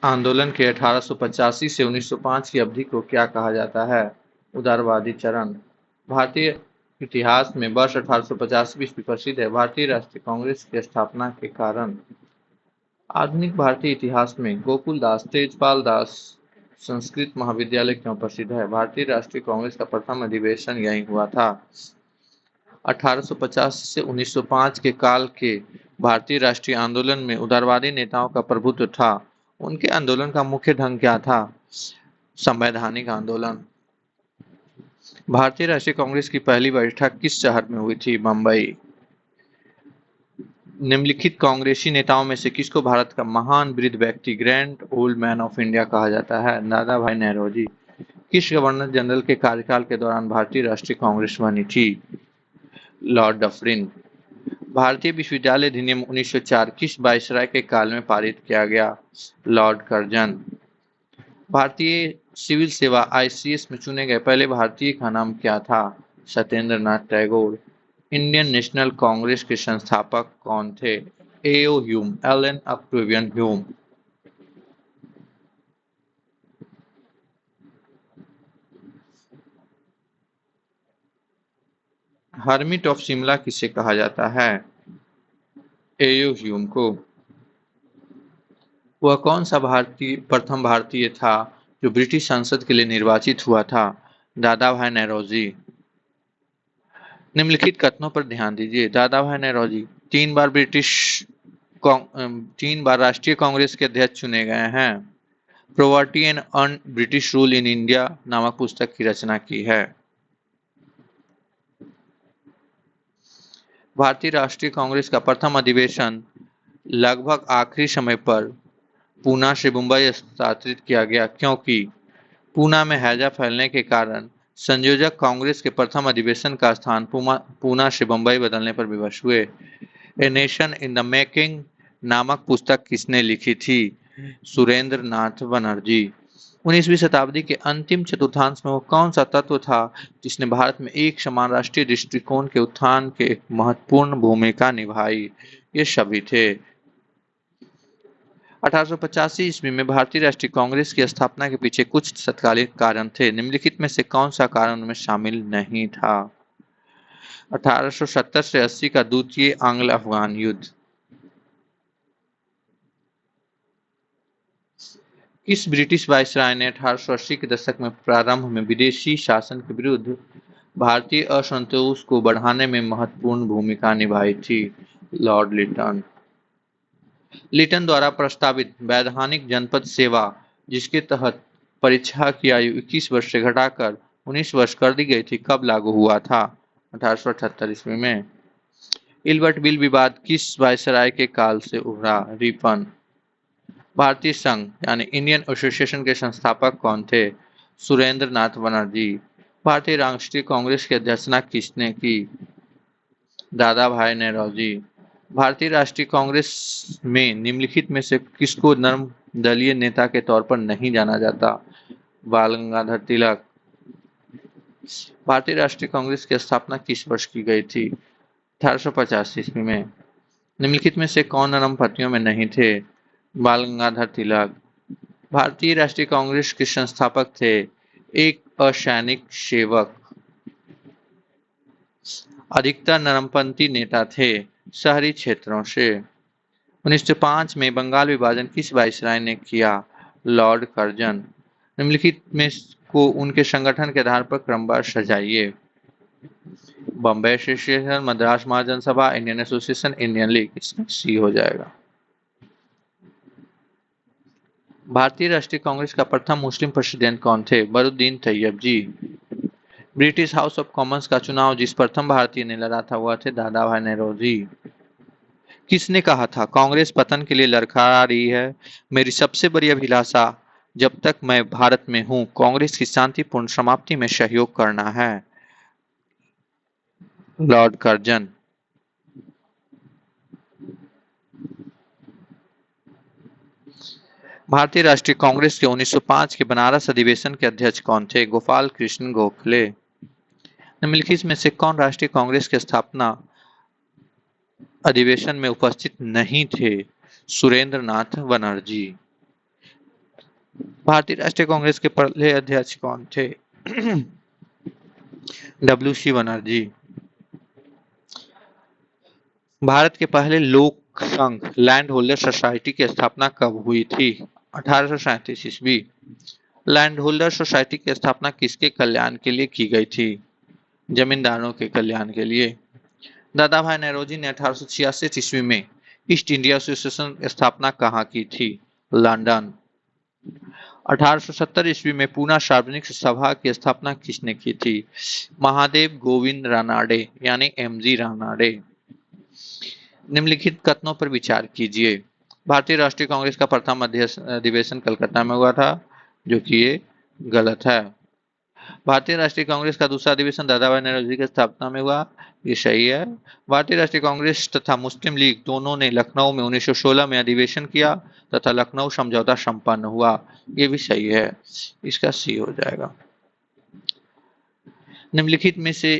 आंदोलन के 1885 से 1905 की अवधि को क्या कहा जाता है? उदारवादी चरण। भारतीय इतिहास में वर्ष 1850 ईस्वी प्रसिद्ध है। भारतीय राष्ट्रीय कांग्रेस की स्थापना के कारण। आधुनिक भारतीय इतिहास में गोकुलदास तेजपाल दास संस्कृत महाविद्यालय क्यों प्रसिद्ध है? भारतीय राष्ट्रीय कांग्रेस का प्रथम अधिवेशन यहीं हुआ था। 1850 से 1905 के काल के भारतीय राष्ट्रीय आंदोलन में उदारवादी नेताओं का प्रभुत्व था। उनके आंदोलन का मुख्य ढंग क्या था? संवैधानिक आंदोलन। भारतीय राष्ट्रीय कांग्रेस की पहली बैठक किस शहर में हुई थी? बम्बई। निम्नलिखित कांग्रेसी नेताओं में से किसको भारत का महान वृद्ध व्यक्ति grand old man of India कहा जाता है? दादा भाई नौरोजी। किस गवर्नर जनरल के कार्यकाल के दौरान भारतीय राष्ट्रीय कांग्रेस बनी थी? Lord Dufferin. भारतीय विश्वविद्यालय अधिनियम 1904 किस वायसराय के काल में पारित किया गया? Lord Curzon. भारतीय सिविल सेवा ICS में चुने गए पहले भारतीय का नाम क्या था? Satyendra Nath Tagore. Indian National Congress के संस्थापक कौन थे? A.O. Hume, Allan Octavian Hume. Hermit of Shimla किसे कहा जाता है? A.O. ह्यूम को। वह कौन सा प्रथम भारतीय था जो ब्रिटिश संसद के लिए निर्वाचित हुआ था? दादा भाई नौरोजी। निम्नलिखित कथनों पर ध्यान दीजिए। दादा भाई नौरोजी 3 बार राष्ट्रीय कांग्रेस के अध्यक्ष चुने गए हैं। Poverty and un British rule in India नामक पुस्तक की रचना की है। भारतीय राष्ट्रीय कांग्रेस का प्रथम अधिवेशन लगभग आखिरी समय पर पूना से मुंबई स्थानांतरित किया गया क्योंकि पूना में हैजा फैलने के कारण संयोजक कांग्रेस के प्रथम अधिवेशन का स्थान पूना से मुंबई बदलने पर विवश हुए। A nation in the making नामक पुस्तक किसने लिखी थी? सुरेंद्र नाथ बनर्जी। 19वीं शताब्दी के अंतिम चतुर्थांश में वो कौन सा तत्व था जिसने भारत में एक समान राष्ट्रीय दृष्टिकोण के उत्थान के एक महत्वपूर्ण भूमिका निभाई? ये सभी थे। 1885 ईस्वी में भारतीय राष्ट्रीय कांग्रेस की स्थापना के पीछे कुछ तत्कालीन कारण थे। निम्नलिखित में से कौन सा कारण उनमें शामिल नहीं था? 1870 से 80 का द्वितीय आंग्ल अफगान युद्ध। किस ब्रिटिश वायसराय ने 1880 के दशक में प्रारंभ में विदेशी शासन के विरुद्ध भारतीय असंतोष को बढ़ाने में महत्वपूर्ण भूमिका निभाई थी? लॉर्ड लिटन। लिटन द्वारा प्रस्तावित वैधानिक जनपद सेवा, जिसके तहत परीक्षा की आयु 21 वर्ष से घटाकर 19 वर्ष कर दी गई थी, कब लागू हुआ था? 1878 ईस्वी में। इल्बर्ट बिल विवाद किस वायसराय के काल से उभरा? रिपन। भारतीय संघ यानी इंडियन एसोसिएशन के संस्थापक कौन थे? सुरेंद्र नाथ बनर्जी। भारतीय राष्ट्रीय कांग्रेस की अध्यक्षता किसने की? दादा भाई नौरोजी। भारतीय राष्ट्रीय कांग्रेस में निम्नलिखित में से किसको नर्म दलीय नेता के तौर पर नहीं जाना जाता? बाल गंगाधर तिलक। भारतीय राष्ट्रीय कांग्रेस की स्थापना किस वर्ष की गई थी? 1850 ईस्वी में। निम्नलिखित में से कौन नरम पत्तियों में नहीं थे? बाल गंगाधर तिलक। भारतीय राष्ट्रीय कांग्रेस के संस्थापक थे एक असैनिक सेवक। अधिकतर नरमपंथी नेता थे शहरी क्षेत्रों से। 1905 में बंगाल विभाजन किस वायसराय ने किया? Lord Curzon. निम्नलिखित में को उनके संगठन के आधार पर क्रमवार सजाइए। बॉम्बे एसोसिएशन, मद्रास महाजन सभा, इंडियन एसोसिएशन, इंडियन लीग। इसमें सी हो जाएगा। भारतीय राष्ट्रीय कांग्रेस का प्रथम मुस्लिम प्रेसिडेंट कौन थे? बरुद्दीन तैयब जी। ब्रिटिश हाउस ऑफ कॉमन्स का चुनाव जिस प्रथम भारतीय ने लड़ा था वह थे दादा भाई नौरोजी। किसने कहा था कांग्रेस पतन के लिए लड़खड़ा रही है? मेरी सबसे बड़ी अभिलाषा जब तक मैं भारत में हूं कांग्रेस की शांतिपूर्ण समाप्ति में सहयोग करना है। Lord Curzon. भारतीय राष्ट्रीय कांग्रेस के 1905 के बनारस अधिवेशन के अध्यक्ष कौन थे? गोपाल कृष्ण गोखले। निम्नलिखित में से कौन राष्ट्रीय कांग्रेस के स्थापना अधिवेशन में उपस्थित नहीं थे? सुरेंद्र नाथ बनर्जी। भारतीय राष्ट्रीय कांग्रेस के पहले अध्यक्ष कौन थे? W C Banerjee. भारत के पहले लोक संघ लैंड होल्डर सोसाइटी की स्थापना कब हुई थी? 1837 ईस्वी। लैंड होल्डर सोसाइटी की स्थापना किसके कल्याण के लिए की गई थी? जमींदारों के कल्याण के लिए। दादा भाई नौरोजी ने 1866 ईस्वी में ईस्ट इंडिया एसोसिएशन स्थापना कहाँ की थी? लंदन। 1870 ईस्वी में पूना सार्वजनिक सभा की स्थापना किसने की थी? महादेव गोविंद रानाडे यानी एमजी रानाडे। निम्नलिखित कथनों पर विचार कीजिए। भारतीय राष्ट्रीय कांग्रेस का प्रथम अधिवेशन कलकत्ता में हुआ था, जो कि ये गलत है। भारतीय राष्ट्रीय कांग्रेस का दूसरा अधिवेशन दादा भाई नौरोजी की स्थापना में हुआ, ये सही है। भारतीय राष्ट्रीय कांग्रेस तथा मुस्लिम लीग दोनों ने लखनऊ में 1916 में अधिवेशन किया तथा लखनऊ समझौता संपन्न हुआ, ये भी सही है। इसका सी हो जाएगा। निम्नलिखित में से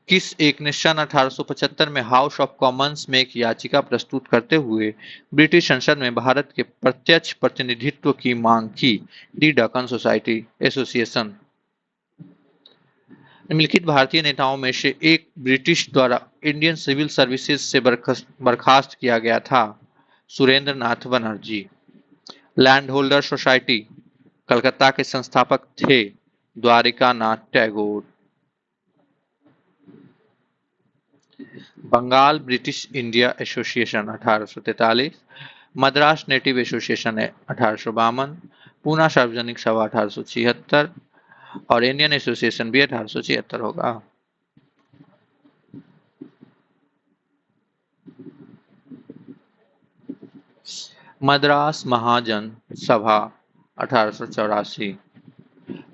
किस एक ने सन 1875 में हाउस ऑफ कॉमन्स में एक याचिका प्रस्तुत करते हुए ब्रिटिश संसद में भारत के प्रत्यक्ष प्रतिनिधित्व की मांग की? दी डकन सोसाइटी एसोसिएशन। निम्नलिखित भारतीय नेताओं में से एक ब्रिटिश द्वारा इंडियन सिविल सर्विसेज से बर्खास्त किया गया था? Surendra Nath Banerjee. Land holder society Calcutta के संस्थापक थे Dwarkanath Tagore. Bengal British India association 1843, Madras native association 1852, Poona Sarvajanik Sabha 1876 और इंडियन एसोसिएशन भी 1876 होगा। मद्रास महाजन सभा 1884,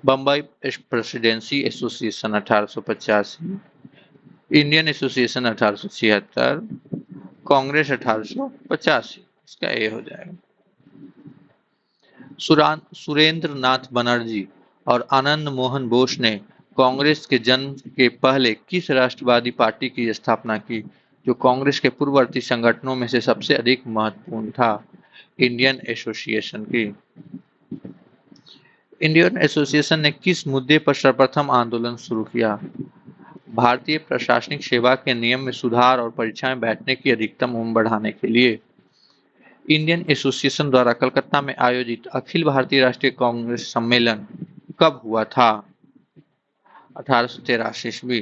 Bombay presidency association 1885, Indian association 1876, Congress 1885। इसका ए हो जाएगा। सुरेंद्र नाथ बनर्जी और आनंद मोहन बोस ने कांग्रेस के जन्म के पहले किस राष्ट्रवादी पार्टी की स्थापना की, जो कांग्रेस के पूर्ववर्ती संगठनों में से सबसे अधिक महत्वपूर्ण था? इंडियन एसोसिएशन की। इंडियन एसोसिएशन ने किस मुद्दे पर सर्वप्रथम आंदोलन शुरू किया? भारतीय प्रशासनिक सेवा के नियम में सुधार और परीक्षा में बैठने की अधिकतम उम्र बढ़ाने के लिए। इंडियन एसोसिएशन द्वारा कलकत्ता में आयोजित अखिल भारतीय राष्ट्रीय कांग्रेस सम्मेलन कब हुआ था? 1883 ईस्वी।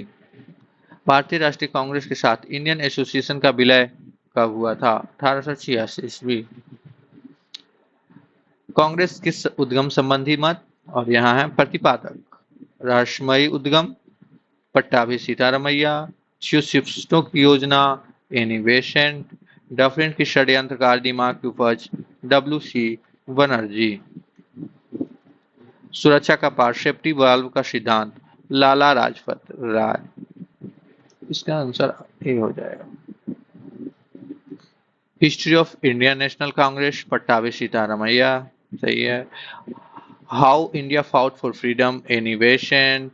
भारतीय राष्ट्रीय कांग्रेस के साथ इंडियन एसोसिएशन का विलय कब हुआ था? 1886 ईस्वी। कांग्रेस किस उद्गम संबंधी मत, और यहाँ है प्रतिपादक, रहस्यमयी उद्गम, पट्टाभी सीतारमैया, शिवशिष्टों की योजना, एनिवेशेंट, डफरिन की षड्यंत्रकार दिमाग की उपज, डब्ल्यू.सी. बनर्जी। सुरक्षा का पार्ट, सेफ्टी वाल्व का सिद्धांत, लाला लाजपत राय। इसका आंसर ए हो जाएगा। History of Indian National Congress, Pattabhi Sitaramayya, सही है। How India fought for freedom, एनिवेशेंट,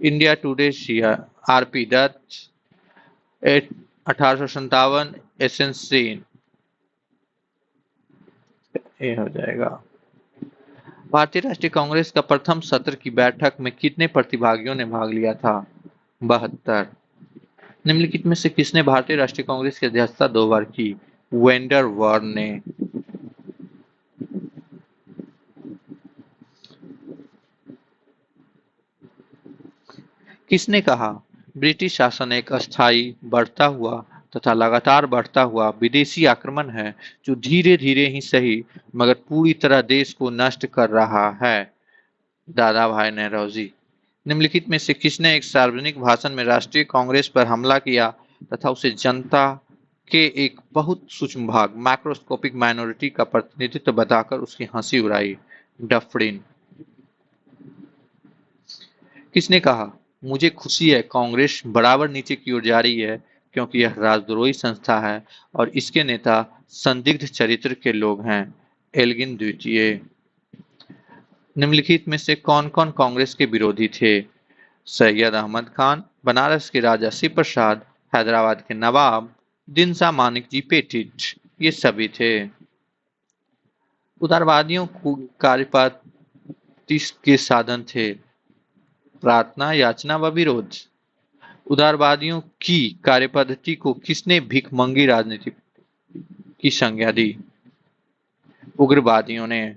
इंडिया टुडे, आर.पी. दत्त, 1857, एसेंसीन, ये हो जाएगा। भारतीय राष्ट्रीय कांग्रेस का प्रथम सत्र की बैठक में कितने प्रतिभागियों ने भाग लिया था? 72। निम्नलिखित में से किसने भारतीय राष्ट्रीय कांग्रेस की अध्यक्षता 2 बार की? वेंडर वार्न ने। किसने कहा ब्रिटिश शासन एक अस्थायी, बढ़ता हुआ तथा लगातार बढ़ता हुआ विदेशी आक्रमण है, जो धीरे धीरे ही सही मगर पूरी तरह देश को नष्ट कर रहा है? दादा भाई नौरोजी। निम्नलिखित में से किसने एक सार्वजनिक भाषण में राष्ट्रीय कांग्रेस पर हमला किया तथा उसे जनता के एक बहुत सूक्ष्म भाग, माइक्रोस्कोपिक माइनॉरिटी का प्रतिनिधित्व बताकर उसकी हंसी उड़ाई? डफरिन। किसने कहा मुझे खुशी है कांग्रेस बराबर नीचे की ओर जा रही है, क्योंकि यह राजद्रोही संस्था है और इसके नेता संदिग्ध चरित्र के लोग हैं? एल्गिन द्वितीय। निम्नलिखित में से कौन कौन कांग्रेस के विरोधी थे? सैयद अहमद खान, बनारस के राजा शिव प्रसाद, हैदराबाद के नवाब, दिनसा मानिक जी पेटिट, ये सभी थे। उदारवादियों को कार्यपद्धति के साधन थे प्रार्थना, याचना व विरोध। उदारवादियों की कार्यपद्धति को किसने भिखमंगी राजनीति की संज्ञा दी? उग्रवादियों ने।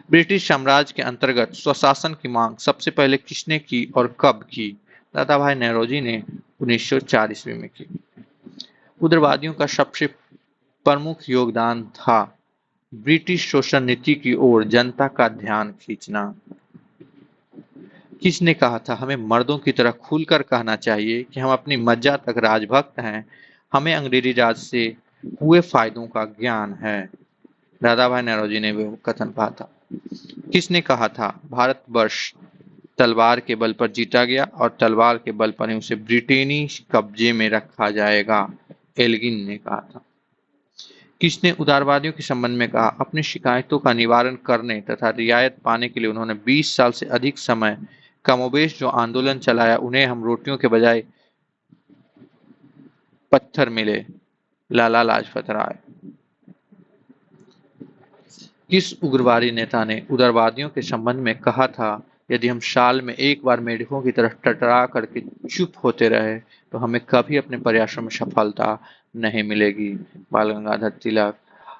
ब्रिटिश साम्राज्य के अंतर्गत स्वशासन की मांग सबसे पहले किसने की और कब की? दादाभाई नौरोजी ने 1904 ईस्वी में की। उग्रवादियों का सबसे प्रमुख योगदान था ब्रिटिश शोषण नीति की ओर जनता का ध्यान खींचना। किसने कहा था हमें मर्दों की तरह खुलकर कहना चाहिए कि हम अपनी मज्जा तक राजभक्त हैं, हमें अंग्रेजी राज से हुए फायदों का ज्ञान है? दादाभाई नौरोजी ने वो कथन कहा था। किसने कहा था भारतवर्ष तलवार के बल पर जीता गया और तलवार के बल पर ही उसे ब्रिटेनी कब्जे में रखा जाएगा? एल्गिन ने कहा था। किसने उदारवादियों के संबंध में कहा अपनी शिकायतों का निवारण करने तथा रियायत पाने के लिए उन्होंने 20 साल से अधिक समय कमोबेश जो आंदोलन चलाया उन्हें हम रोटियों के बजाय पत्थर मिले? लाला लाजपत राय। किस उग्रवादी नेता ने उदारवादियों के संबंध में कहा था यदि हम साल में एक बार मेढकों की तरह टटरा करके चुप होते रहे तो हमें कभी अपने प्रयासों में सफलता नहीं मिलेगी? बाल गंगाधर तिलक।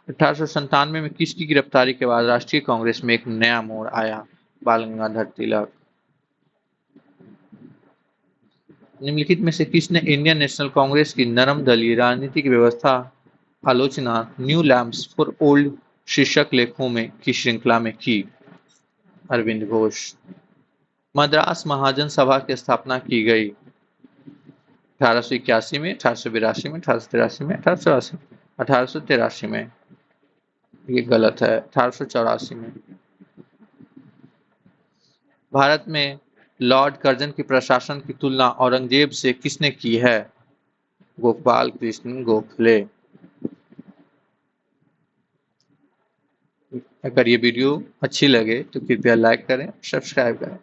1897 में किसकी गिरफ्तारी के बाद राष्ट्रीय कांग्रेस में एक नया मोड़ आया? बाल गंगाधर तिलक। निम्नलिखित में से किसने इंडियन नेशनल कांग्रेस की नरम दलीय राजनीति की व्यवस्था आलोचना न्यू लैम्प्स फॉर ओल्ड शीर्षक लेखों में की श्रृंखला में की? अरविंद घोष। मद्रास महाजन सभा की स्थापना की गई 1881 में, 1882 में, 1883 में, 1884 1883 में। ये गलत है, 1884 में। भारत में लॉर्ड कर्जन की प्रशासन की तुलना औरंगजेब से किसने की है? गोपाल कृष्ण गोखले। अगर ये वीडियो अच्छी लगे तो कृपया लाइक करें, सब्सक्राइब करें।